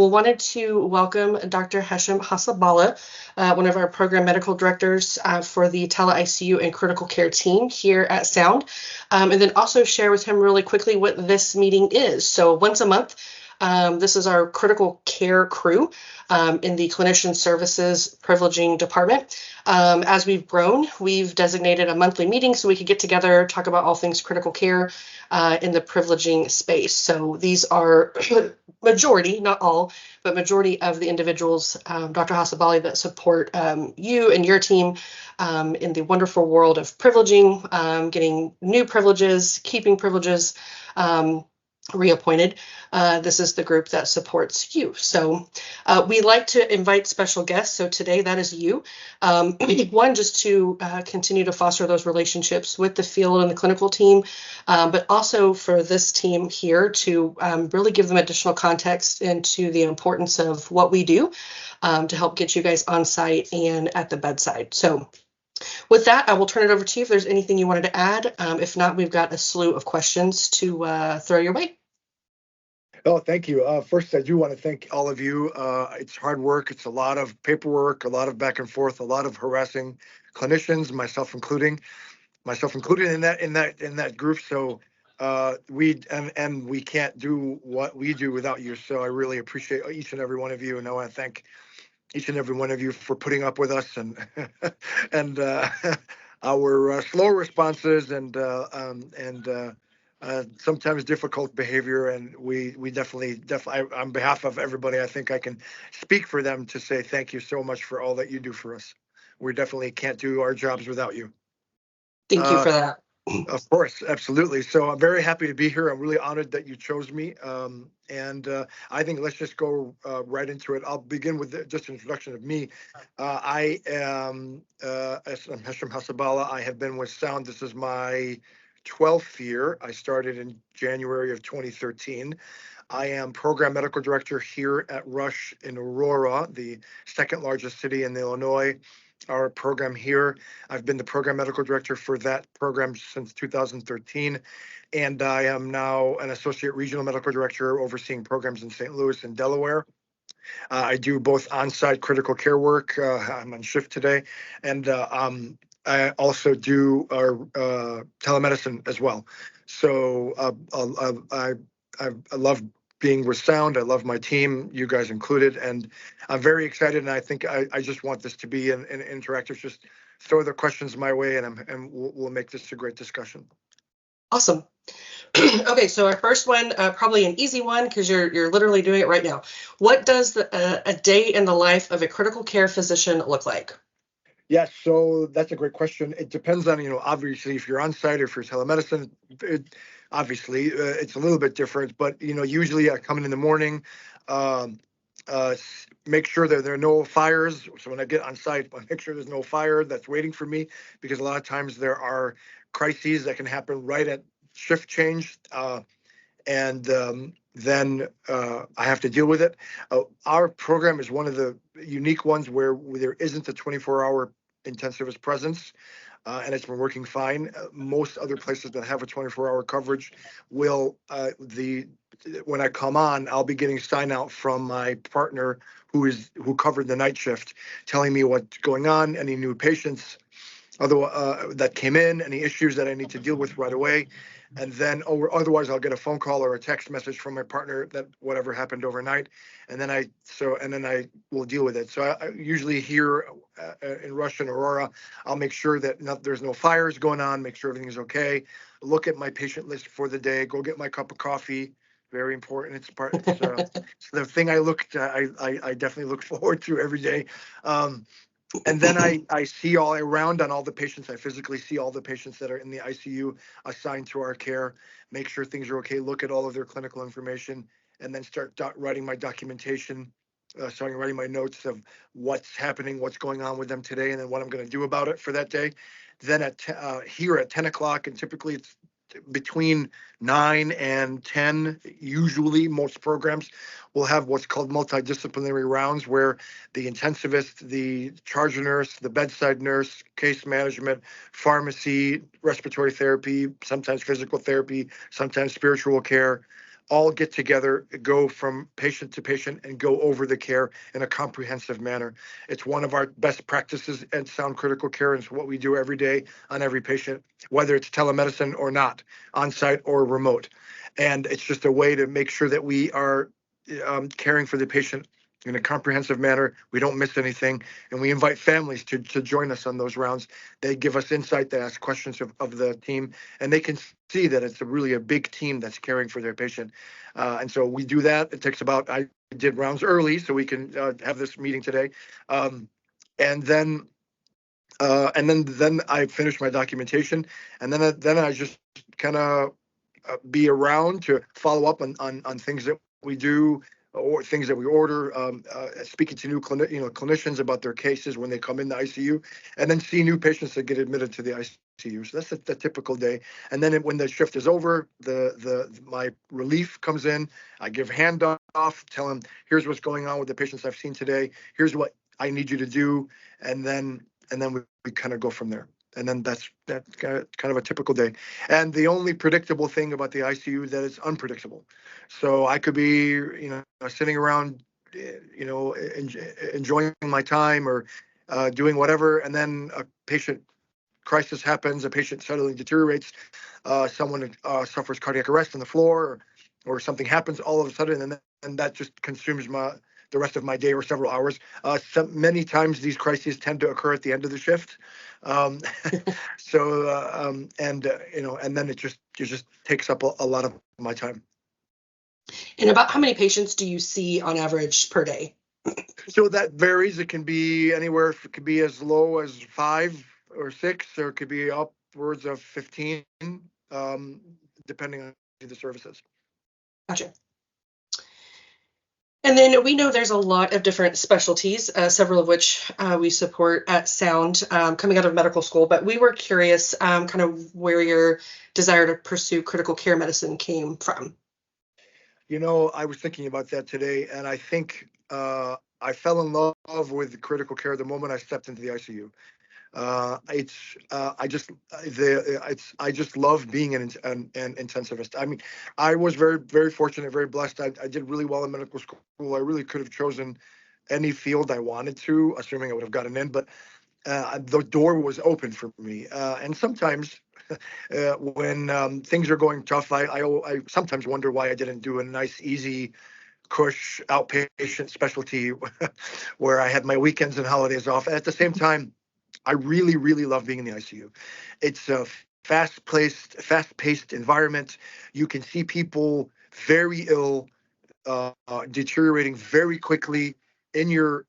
Wanted to welcome Dr. Hesham Hasabala, one of our program medical directors for the tele-ICU and critical care team here at Sound, and then also share with him really quickly what this meeting is. So once a month, this is our critical care crew in the clinician services privileging department. As we've grown, we've designated a monthly meeting so we could get together, talk about all things critical care in the privileging space. So these are majority, not all, but majority of the individuals, Dr. Hasabali, that support you and your team in the wonderful world of privileging, getting new privileges, keeping privileges, reappointed. This is the group that supports you. So we like to invite special guests. So today that is you. One, just to continue to foster those relationships with the field and the clinical team, but also for this team here to really give them additional context into the importance of what we do to help get you guys on site and at the bedside. So with that, I will turn it over to you if there's anything you wanted to add. If not, we've got a slew of questions to throw your way. Oh, thank you. First, I do want to thank all of you. It's hard work. It's a lot of paperwork, a lot of back and forth, a lot of harassing clinicians, myself included in that group. So we can't do what we do without you. So I really appreciate each and every one of you, and I want to thank each and every one of you for putting up with us and and our slow responses and sometimes difficult behavior. And we definitely, on behalf of everybody, I think I can speak for them to say thank you so much for all that you do for us. We definitely can't do our jobs without you. Thank you for that. Of course, absolutely. So I'm very happy to be here. I'm really honored that you chose me. And I think let's just go right into it. I'll begin with just an introduction of me. I am Hesham Hasabala. I have been with Sound. This is my 12th year. I started in January of 2013. I am program medical director here at Rush in Aurora, the second largest city in Illinois. Our program here, I've been the program medical director for that program since 2013, and I am now an associate regional medical director overseeing programs in St. Louis and Delaware. I do both on-site critical care work. I'm on shift today, and I also do telemedicine as well. So I love being with Sound. I love my team, you guys included, and I'm very excited. And I think I just want this to be an interactive. Just throw the questions my way, and we'll make this a great discussion. Awesome. Okay, so our first one, probably an easy one because you're literally doing it right now. What does a day in the life of a critical care physician look like? Yes, so that's a great question. It depends on, obviously, if you're on site or if you're telemedicine, obviously it's a little bit different. But, usually I come in the morning, make sure that there are no fires. So when I get on site, I make sure there's no fire that's waiting for me, because a lot of times there are crises that can happen right at shift change. And then I have to deal with it. Our program is one of the unique ones where there isn't a 24-hour intensivist presence, and it's been working fine. Most other places that have a 24-hour coverage will, when I come on, I'll be getting sign out from my partner who covered the night shift, telling me what's going on, any new patients that came in, any issues that I need to deal with right away. And then, otherwise, I'll get a phone call or a text message from my partner that whatever happened overnight, and then I will deal with it. So I usually here in Rush and Aurora, I'll make sure that there's no fires going on, make sure everything is okay. Look at my patient list for the day. Go get my cup of coffee. Very important. It's the thing I definitely look forward to every day. And then I see all around on all the patients. I physically see all the patients that are in the ICU assigned to our care, make sure things are okay, look at all of their clinical information, and then start writing my documentation, starting writing my notes of what's happening, what's going on with them today, and then what I'm going to do about it for that day. Then here at 10 o'clock, and typically it's between 9 and 10, usually most programs will have what's called multidisciplinary rounds, where the intensivist, the charge nurse, the bedside nurse, case management, pharmacy, respiratory therapy, sometimes physical therapy, sometimes spiritual care, all get together, go from patient to patient, and go over the care in a comprehensive manner. It's one of our best practices at Sound Critical Care. It's what we do every day on every patient, whether it's telemedicine or not, on-site or remote. And it's just a way to make sure that we are caring for the patient in a comprehensive manner. We don't miss anything, and we invite families to join us on those rounds. They give us insight, they ask questions of the team, and they can see that it's really a big team that's caring for their patient. And so we do that. It takes about, I did rounds early so we can have this meeting today. And then I finish my documentation, and then I just kind of be around to follow up on things that we do or things that we order, speaking to new clinicians about their cases when they come in the ICU, and then see new patients that get admitted to the ICU. So that's the typical day. And then when the shift is over, my relief comes in. I give handoff, tell them, here's what's going on with the patients I've seen today. Here's what I need you to do, and then we kind of go from there. And then that's kind of a typical day. And the only predictable thing about the ICU is that it's unpredictable. So I could be, sitting around, enjoying my time or doing whatever, and then a patient crisis happens, a patient suddenly deteriorates, someone suffers cardiac arrest on the floor, or something happens all of a sudden, and that just consumes the rest of my day or several hours. Many times these crises tend to occur at the end of the shift. And then it just takes up a lot of my time. And about how many patients do you see on average per day? So that varies. It can be anywhere. It could be as low as 5 or 6, or it could be upwards of 15, depending on the services. Gotcha. And then we know there's a lot of different specialties, several of which we support at Sound coming out of medical school. But we were curious kind of where your desire to pursue critical care medicine came from. I was thinking about that today, and I think I fell in love with critical care the moment I stepped into the ICU. I just love being an intensivist. I mean, I was very, very fortunate, very blessed. I did really well in medical school. I really could have chosen any field I wanted to, assuming I would have gotten in, but the door was open for me. And sometimes when things are going tough, I sometimes wonder why I didn't do a nice, easy, cush outpatient specialty where I had my weekends and holidays off. At the same time, I really, really love being in the ICU. It's a fast-paced environment. You can see people very ill, deteriorating very quickly in your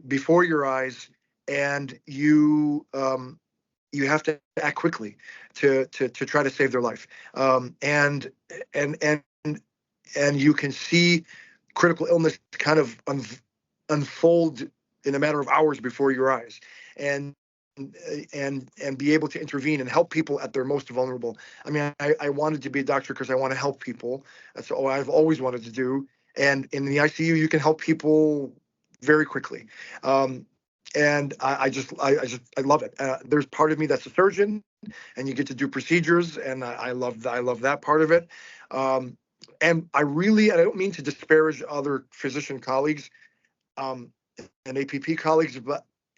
before your eyes, and you have to act quickly to try to save their life. And you can see critical illness kind of unfold in a matter of hours before your eyes, and be able to intervene and help people at their most vulnerable. I mean, I wanted to be a doctor because I want to help people. That's all I've always wanted to do. And in the ICU, you can help people very quickly. And I love it. There's part of me that's a surgeon, and you get to do procedures, and I love that part of it. And I don't mean to disparage other physician colleagues and APP colleagues,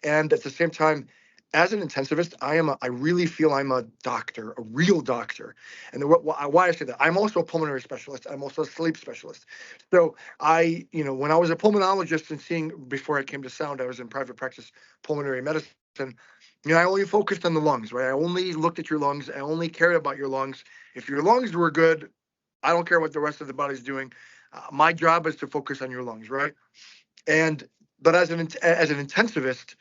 and at the same time, as an intensivist, I really feel I'm a doctor, a real doctor. And why I say that, I'm also a pulmonary specialist. I'm also a sleep specialist. So when I was a pulmonologist and before I came to Sound, I was in private practice pulmonary medicine. I only focused on the lungs, right? I only looked at your lungs. I only cared about your lungs. If your lungs were good, I don't care what the rest of the body's doing. My job is to focus on your lungs, right? But as an intensivist,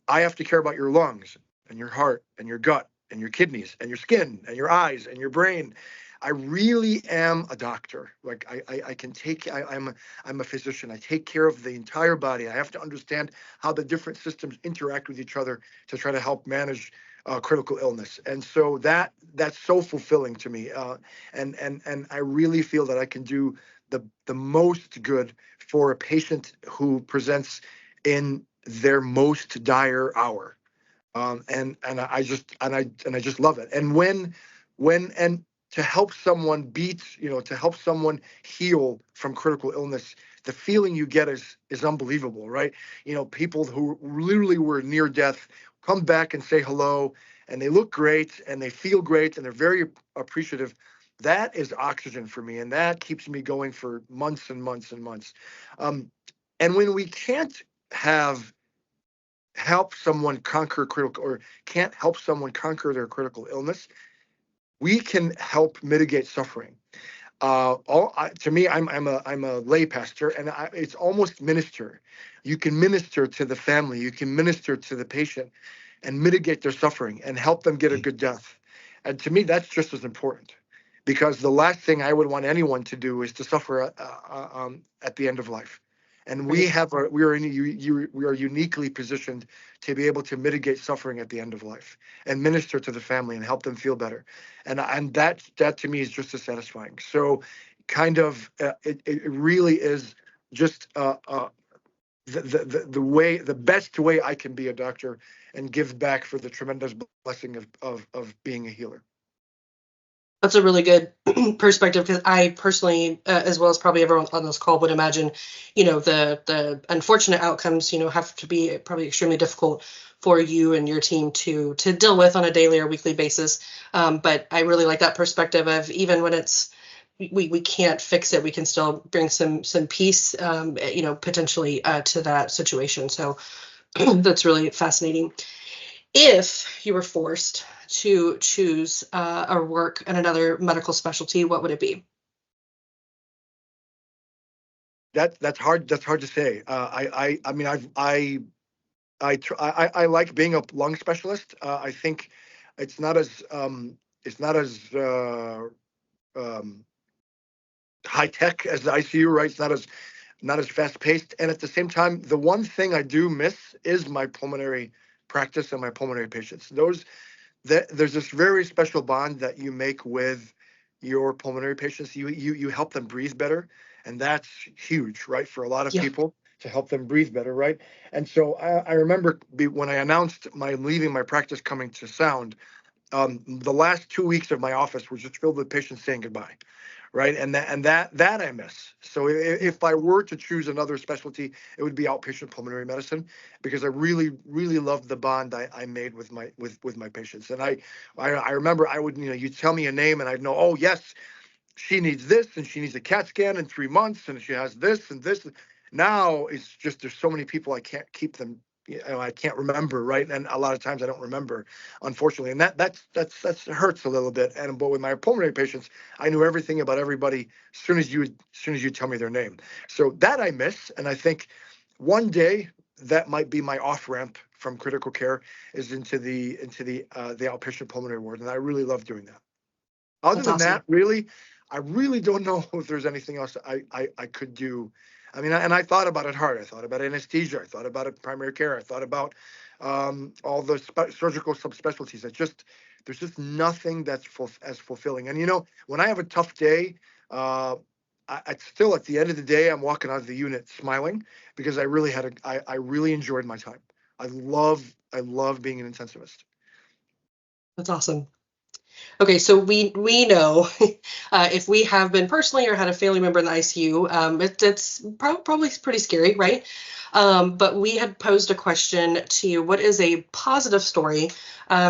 I have to care about your lungs and your heart and your gut and your kidneys and your skin and your eyes and your brain. I really am a doctor. Like I'm a physician. I take care of the entire body. I have to understand how the different systems interact with each other to try to help manage critical illness. And so that's so fulfilling to me. And I really feel that I can do the most good for a patient who presents in their most dire hour. And I just love it. And when to help someone to help someone heal from critical illness, the feeling you get is unbelievable, right? People who literally were near death come back and say hello, and they look great and they feel great and they're very appreciative. That is oxygen for me, and that keeps me going for months and months and months. And when we can't have help someone conquer critical or can't help someone conquer their critical illness, we can help mitigate suffering. To me, I'm a lay pastor, and it's almost minister. You can minister to the family, you can minister to the patient, and mitigate their suffering and help them get a good death. And to me, that's just as important, because the last thing I would want anyone to do is to suffer at the end of life. And Right. we are uniquely positioned to be able to mitigate suffering at the end of life and minister to the family and help them feel better. And that to me is just as satisfying. So kind of it really is just the best way I can be a doctor and give back for the tremendous blessing of being a healer. That's a really good perspective, because I personally, as well as probably everyone on this call, would imagine, the unfortunate outcomes, have to be probably extremely difficult for you and your team to deal with on a daily or weekly basis. But I really like that perspective of, even when it's we can't fix it, we can still bring some peace, potentially to that situation. So that's really fascinating. If you were forced to choose or work in another medical specialty, what would it be? That's hard. That's hard to say. I mean, I like being a lung specialist. I think it's not as um, high tech as the ICU, right? It's not as fast paced. And at the same time, the one thing I do miss is my pulmonary practice and my pulmonary patients. There's this very special bond that you make with your pulmonary patients. You help them breathe better, and that's huge, right, for a lot of Yeah, people, to help them breathe better, right? And so I remember when I announced my leaving my practice, coming to Sound. The last 2 weeks of my office were just filled with patients saying goodbye, right? And that I miss. So if I were to choose another specialty, it would be outpatient pulmonary medicine, because I really really loved the bond I made with my patients. And I remember I would, you tell me a name and I'd know, oh yes, she needs this and she needs a CAT scan in 3 months and she has this and this. Now it's just, there's so many people, I can't keep them, I can't remember, right? And a lot of times I don't remember, unfortunately, and that's hurts a little bit. And but with my pulmonary patients, I knew everything about everybody as soon as you tell me their name. So that I miss, and I think one day that might be my off ramp from critical care, is into the outpatient pulmonary ward, and I really love doing that. Other that's than awesome. that, really, I really don't know if there's anything else I could do. I mean, and I thought about it hard. I thought about anesthesia. I thought about it primary care. I thought about all the surgical subspecialties. There's just nothing that's as fulfilling. And when I have a tough day, uh, I still, at the end of the day, I'm walking out of the unit smiling, because I really enjoyed my time. I love being an intensivist. That's awesome. Okay, so we know, if we have been personally or had a family member in the ICU, it's probably pretty scary, right? But we had posed a question to you: what is a positive story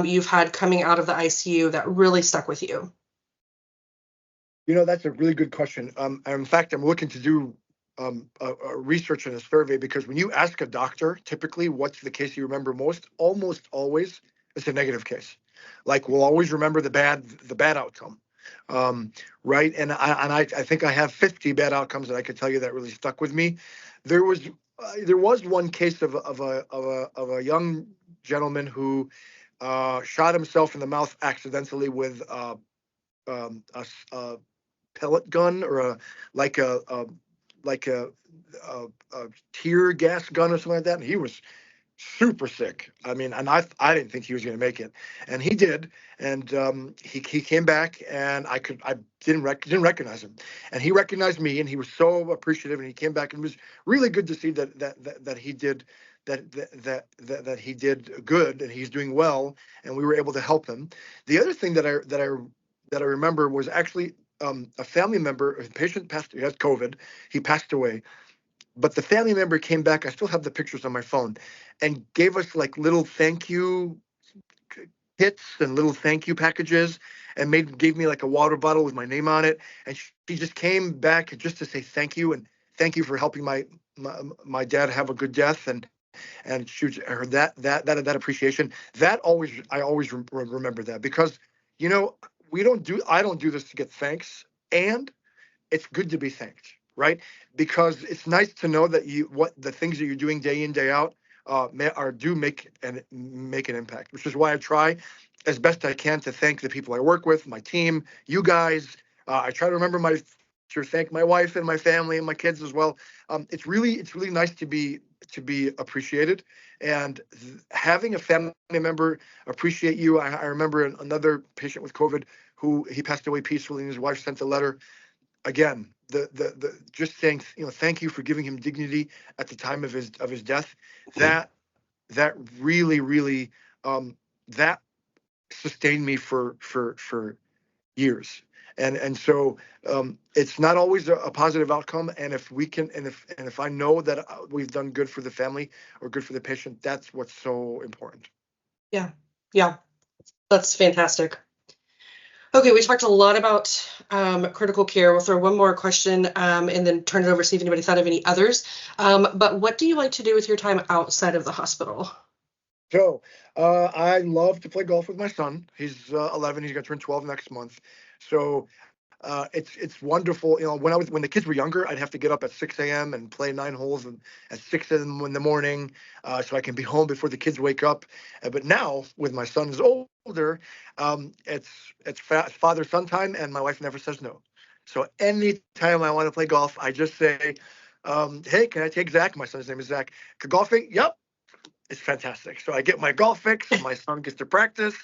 you've had coming out of the ICU that really stuck with you? That's a really good question. In fact, I'm looking to do a research and a survey, because when you ask a doctor, typically, what's the case you remember most? Almost always, it's a negative case. Like, we'll always remember the bad outcome, right? And I think I have 50 bad outcomes that I could tell you that really stuck with me. There was one case of a young gentleman who shot himself in the mouth accidentally with a pellet gun, or like a tear gas gun or something like that, and he was super sick. I mean, and I didn't think he was going to make it, and he did. And he came back, and I didn't recognize him, and he recognized me, and he was so appreciative, and he came back, and it was really good to see that he did. That he did good, and he's doing well, and we were able to help him. The other thing that I remember was actually a family member, a patient passed, he had COVID, he passed away, but the family member came back. I still have the pictures on my phone, and gave us like little thank you kits and little thank you packages, and gave me like a water bottle with my name on it. And she just came back just to say thank you, and thank you for helping my dad have a good death. And she heard that appreciation. That always, I always remember that, because you know I don't do this to get thanks, and it's good to be thanked, right? Because it's nice to know that what the things that you're doing day in, day out, do make an impact. Which is why I try as best I can to thank the people I work with, my team, you guys. I try to remember to thank my wife and my family and my kids as well. It's really nice to be appreciated, and having a family member appreciate you. I remember another patient with COVID who he passed away peacefully, and his wife sent a letter. Again, the just saying, thank you for giving him dignity at the time of his death. That that really that sustained me for years. And so it's not always a positive outcome. And if we can, and if I know that we've done good for the family or good for the patient, that's what's so important. Yeah. Yeah. That's fantastic. Okay, we talked a lot about critical care. We'll throw one more question and then turn it over, see if anybody thought of any others. But what do you like to do with your time outside of the hospital? So I love to play golf with my son. He's 11. He's going to turn 12 next month. So it's wonderful. When the kids were younger, I'd have to get up at 6 a.m. and play 9 holes at 6 in the morning, so I can be home before the kids wake up. But now, with my son's older, it's father-son time, and my wife never says no. So anytime I want to play golf, I just say, "Hey, can I take Zach?" My son's name is Zach. Golfing? Yep. It's fantastic. So I get my golf fix. My son gets to practice,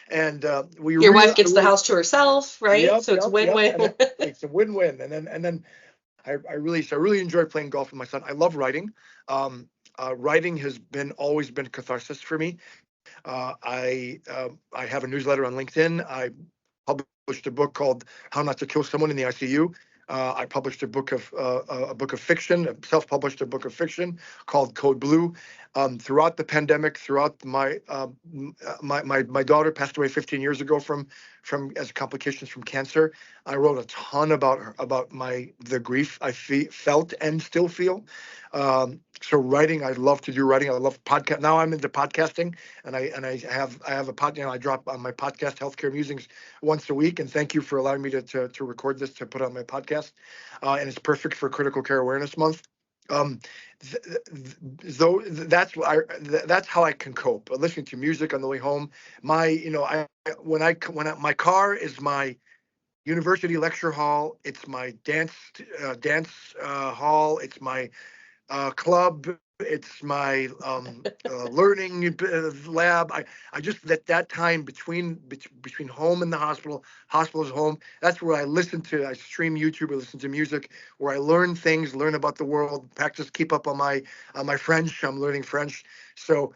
and Your wife gets the house to herself, right? Yep, So it's yep. win-win. It's a win-win. And then I really enjoy playing golf with my son. I love writing. Writing has always been catharsis for me. I have a newsletter on LinkedIn. I published a book called How Not to Kill Someone in the ICU. I published a book of fiction, self-published a book of fiction called Code Blue. Throughout the pandemic, throughout my daughter passed away 15 years ago from as complications from cancer. I wrote a ton about the grief I felt and still feel. So writing, I love to do writing. I love podcast. Now I'm into podcasting, and I have a pod. I drop on my podcast, Healthcare Musings, once a week. And thank you for allowing me to record this, to put on my podcast. And it's perfect for Critical Care Awareness Month. So that's how I can cope. Listening to music on the way home. My car is my university lecture hall. It's my dance hall. It's my club. It's my learning lab. I just that time between home and the hospital is home. That's where I stream YouTube or listen to music, where I learn things, learn about the world, practice, keep up on my French. I'm learning French. So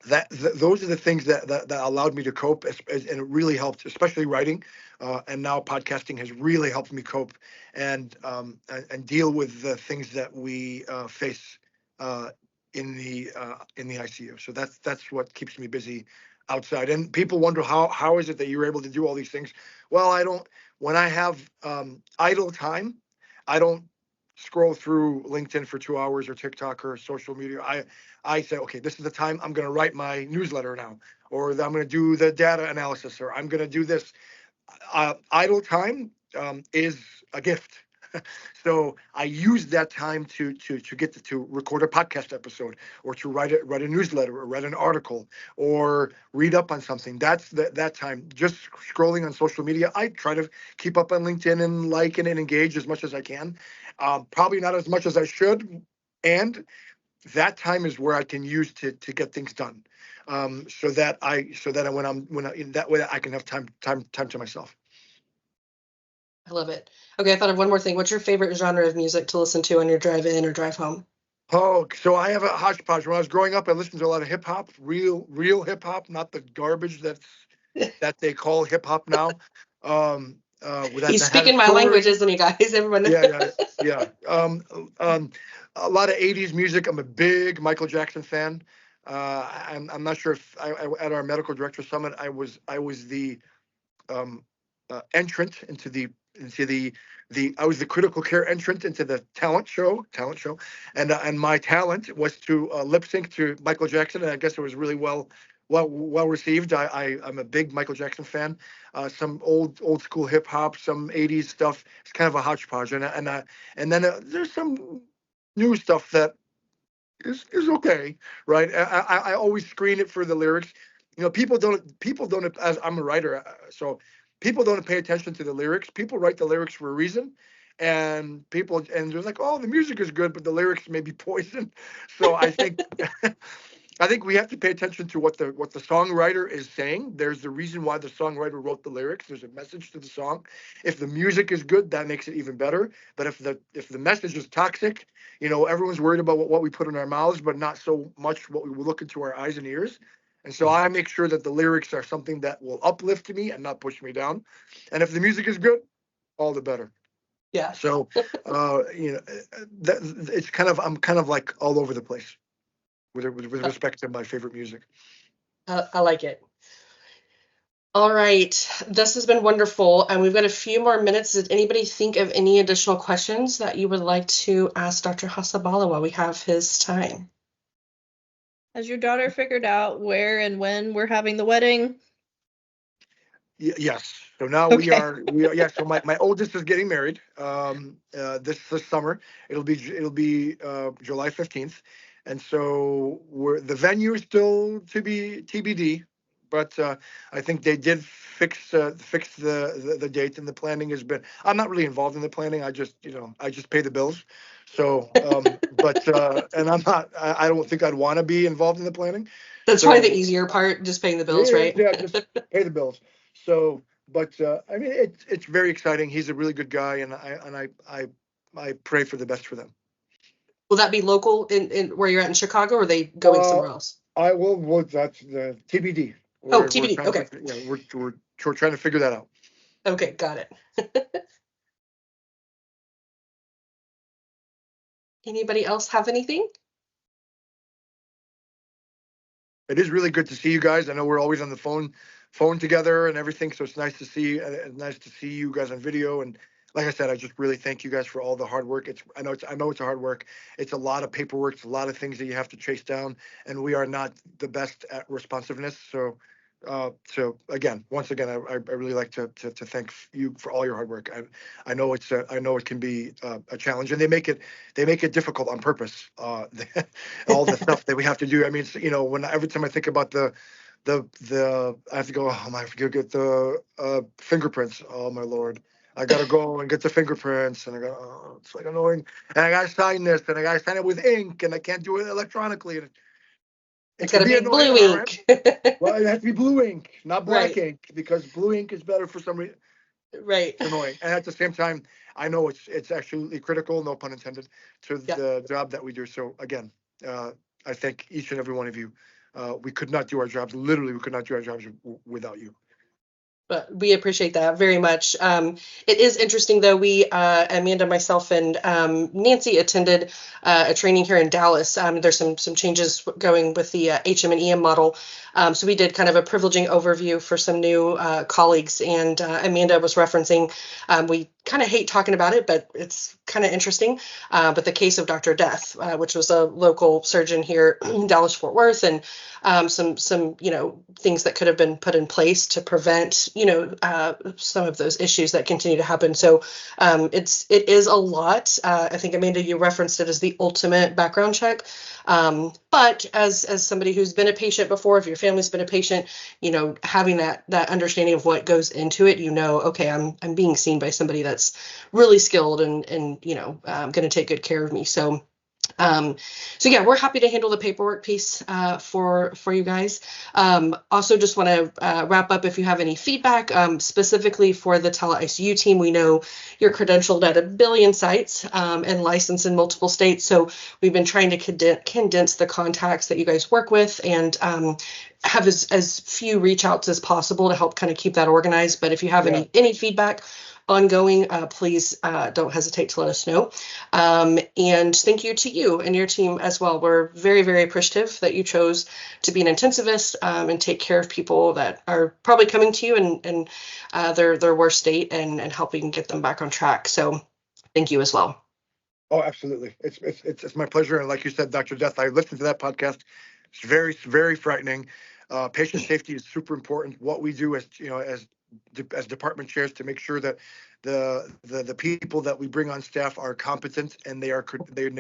those are the things that allowed me to cope, and it really helped, especially writing, and now podcasting has really helped me cope and deal with the things that we face in the ICU. So that's what keeps me busy outside. And people wonder how is it that you're able to do all these things? Well, I don't. When I have idle time, I don't scroll through LinkedIn for 2 hours or TikTok or social media. I say, okay, this is the time I'm going to write my newsletter now, or I'm going to do the data analysis, or I'm going to do this. Idle time is a gift. So I use that time to get to record a podcast episode, or to write a newsletter, or write an article, or read up on something. That's that time. Just scrolling on social media, I try to keep up on LinkedIn and like and engage as much as I can. Probably not as much as I should, and that time is where I can use to get things done. So that that way I can have time to myself. I love it. Okay, I thought of one more thing. What's your favorite genre of music to listen to on your drive in or drive home? Oh, so I have a hodgepodge. When I was growing up, I listened to a lot of hip hop, real hip hop, not the garbage that's that they call hip hop now. He's That had a speaking my story. language, isn't he, guys? Everyone. Yeah. A lot of '80s music. I'm a big Michael Jackson fan. I'm not sure if at our medical director summit I was the entrant into the I was the critical care entrant into the talent show, and my talent was to lip sync to Michael Jackson, and I guess it was really well received. I'm a big Michael Jackson fan. Some old school hip hop, some '80s stuff. It's kind of a hodgepodge, and then there's some new stuff that is okay, right? I always screen it for the lyrics. People don't, as I'm a writer, so people don't pay attention to the lyrics. People write the lyrics for a reason, and they're like, oh, the music is good, but the lyrics may be poison. So I think I think we have to pay attention to what the songwriter is saying. There's the reason why the songwriter wrote the lyrics. There's a message to the song. If the music is good, that makes it even better. But if the message is toxic, everyone's worried about what we put in our mouths, but not so much what we look into our eyes and ears. And so I make sure that the lyrics are something that will uplift me and not push me down. And if the music is good, all the better. Yeah. So, I'm kind of like all over the place with respect to my favorite music. I like it. All right. This has been wonderful. And we've got a few more minutes. Did anybody think of any additional questions that you would like to ask Dr. Hasabala while we have his time? Has your daughter figured out where and when we're having the wedding? Yes. So now Okay. we are, yeah. So my oldest is getting married this summer. It'll be July 15th, and so the venue is still to be TBD, but I think they did fix the date, and the planning has been. I'm not really involved in the planning. I just pay the bills. So, and I don't think I'd want to be involved in the planning. That's probably the So easier part, just paying the bills, yeah, right? yeah, just pay the bills. So, but I mean, it's very exciting. He's a really good guy, and I pray for the best for them. Will that be local in where you're at in Chicago, or are they going somewhere else? I will. Well, that's the TBD. Oh, TBD. Okay. We're trying to figure that out. Okay, got it. Anybody else have anything? It is really good to see you guys. I know we're always on the phone together and everything, so it's nice to see you guys on video. And like I said, I just really thank you guys for all the hard work. I know it's a hard work. It's a lot of paperwork. It's a lot of things that you have to chase down, and we are not the best at responsiveness. So again, once again, I really like to thank you for all your hard work. I know it can be a challenge, and they make it difficult on purpose. All the stuff that we have to do. I mean, every time I think about the I have to go. Oh my, get the fingerprints. Oh my Lord. I gotta go and get the fingerprints, and it's like annoying. And I gotta sign this, and I gotta sign it with ink, and I can't do it electronically. And It's it got can to be be annoying blue on our end. ink. Well, it has to be blue ink, not black Right. ink, because blue ink is better for some reason. Right. It's annoying, and at the same time, I know it's actually critical, no pun intended, to the job that we do. So again, I thank each and every one of you. We could not do our jobs. Literally, we could not do our jobs without you. But we appreciate that very much. It is interesting, though. We, Amanda, myself, and Nancy attended a training here in Dallas. There's some changes going with the HM and EM model. So we did kind of a privileging overview for some new colleagues. And Amanda was referencing, we kind of hate talking about it, but it's kind of interesting. But the case of Dr. Death, which was a local surgeon here in Dallas, Fort Worth, and some things that could have been put in place to prevent some of those issues that continue to happen. So it is a lot. I think, Amanda, you referenced it as the ultimate background check. But as somebody who's been a patient before, if your family's been a patient, having that understanding of what goes into it, okay, I'm being seen by somebody that's really skilled and going to take good care of me. So So yeah, we're happy to handle the paperwork piece for you guys. Also, just want to wrap up. If you have any feedback, specifically for the tele-ICU team, we know you're credentialed at 1 billion sites and licensed in multiple states. So we've been trying to condense the contacts that you guys work with and have as few reach outs as possible to help kind of keep that organized. But if you have any feedback ongoing, please don't hesitate to let us know. And thank you to you and your team as well. We're very, very appreciative that you chose to be an intensivist and take care of people that are probably coming to you in their worst state and helping get them back on track. So thank you as well. Oh, absolutely. It's my pleasure. And like you said, Dr. Death, I listened to that podcast. It's very, very frightening. Patient safety is super important. What we do as department chairs to make sure that the people that we bring on staff are competent and they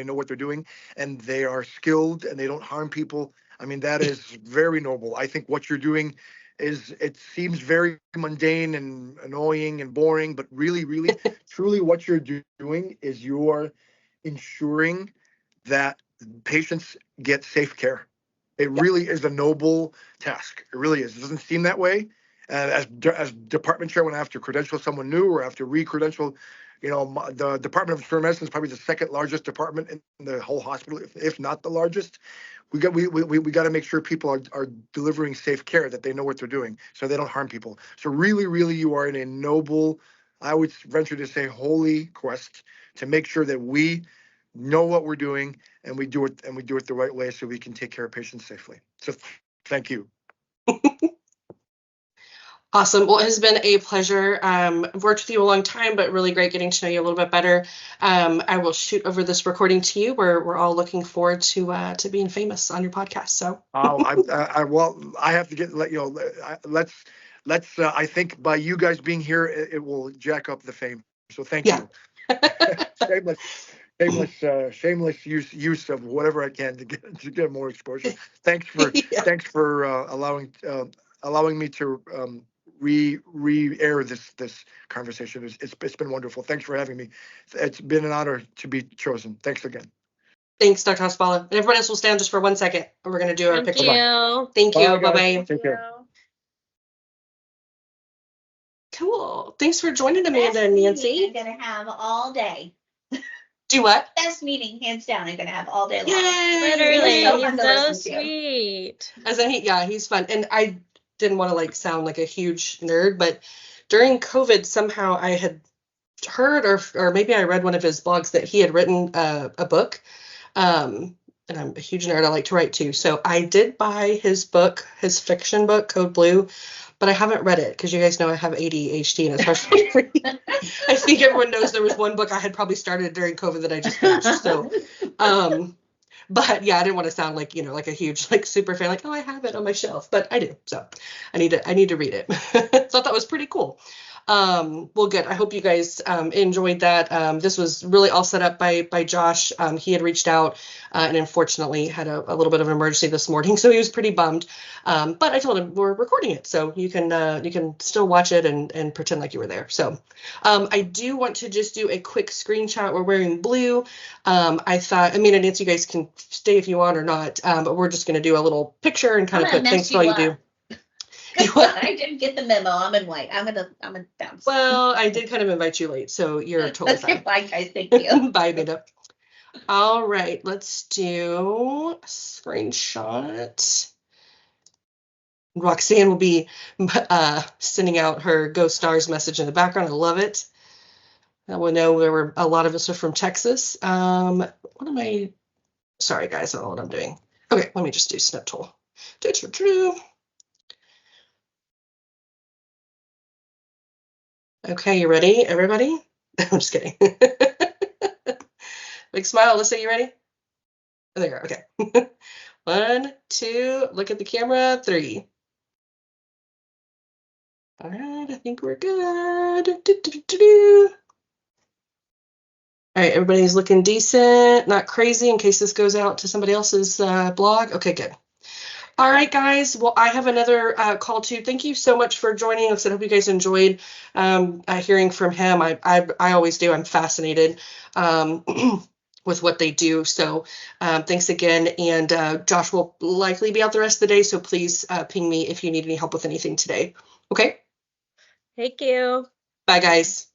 know what they're doing and they are skilled and they don't harm people. I mean, that is very noble. I think what you're doing it seems very mundane and annoying and boring, but really, really, truly what you're doing is you're ensuring that patients get safe care. It really is a noble task. It really is. It doesn't seem that way. As department chair, when I have to credential someone new or have to re-credential, the Department of Internal Medicine is probably the second largest department in the whole hospital, if not the largest. We got to make sure people are delivering safe care, that they know what they're doing, so they don't harm people. So really, really, you are in a noble, I would venture to say, holy quest to make sure that we know what we're doing and we do it the right way so we can take care of patients safely. So thank you. Awesome. Well, it has been a pleasure. I've worked with you a long time, but really great getting to know you a little bit better. I will shoot over this recording to you. We're all looking forward to being famous on your podcast. So I have to let you know. Let's. I think by you guys being here, it will jack up the fame. So thank you. Shameless use of whatever I can to get more exposure. Thanks for allowing me to re-air this conversation. It's been wonderful. Thanks for having me. It's been an honor to be chosen. Thanks again. Thanks, Dr. Hospala. And everybody else will stand just for 1 second. And we're going to do our picture. Thank you. Bye-bye. Take care. Cool. Thanks for joining, Amanda and Nancy. I'm going to have all day. Do what? Best meeting, hands down. I'm going to have all day long. Yay! Literally, He's so sweet. As in, he's fun. And I didn't want to sound like a huge nerd, but during COVID, somehow I had heard or maybe I read one of his blogs that he had written a book. And I'm a huge nerd. I like to write too. So I did buy his book, his fiction book, Code Blue, but I haven't read it because you guys know I have ADHD and it's hard for me to read. I think everyone knows there was one book I had probably started during COVID that I just finished. So, but yeah, I didn't want to sound like a huge super fan, oh, I have it on my shelf, but I do. So I need to read it. So that was pretty cool. Well, good. I hope you guys enjoyed that. This was really all set up by Josh. He had reached out and unfortunately had a little bit of an emergency this morning, so he was pretty bummed. But I told him we're recording it, so you can still watch it and pretend like you were there. So I do want to just do a quick screenshot. We're wearing blue. I thought, Amanda and Nancy, you guys can stay if you want or not, but we're just going to do a little picture and kind of put thanks for all you do. I didn't get the memo. I'm in white. I'm gonna bounce. Well, I did kind of invite you late, so you're totally fine. Bye, guys. Thank you. Bye, Amanda. All right, let's do a screenshot. Roxanne will be sending out her Go Stars message in the background. I love it. I will know a lot of us are from Texas. What am I? Sorry, guys, I don't know what I'm doing. Okay, let me just do Snip Tool. Okay, you ready, everybody? I'm just kidding. Big smile. Let's say you ready. Oh, there you go. Okay. 1, 2, look at the camera. 3. All right, I think we're good. All right, everybody's looking decent, not crazy in case this goes out to somebody else's blog. Okay, good. All right, guys. Well, I have another call too. Thank you so much for joining us. I hope you guys enjoyed hearing from him. I always do. I'm fascinated. with what they do. So thanks again. And Josh will likely be out the rest of the day. So please ping me if you need any help with anything today. Okay. Thank you. Bye, guys.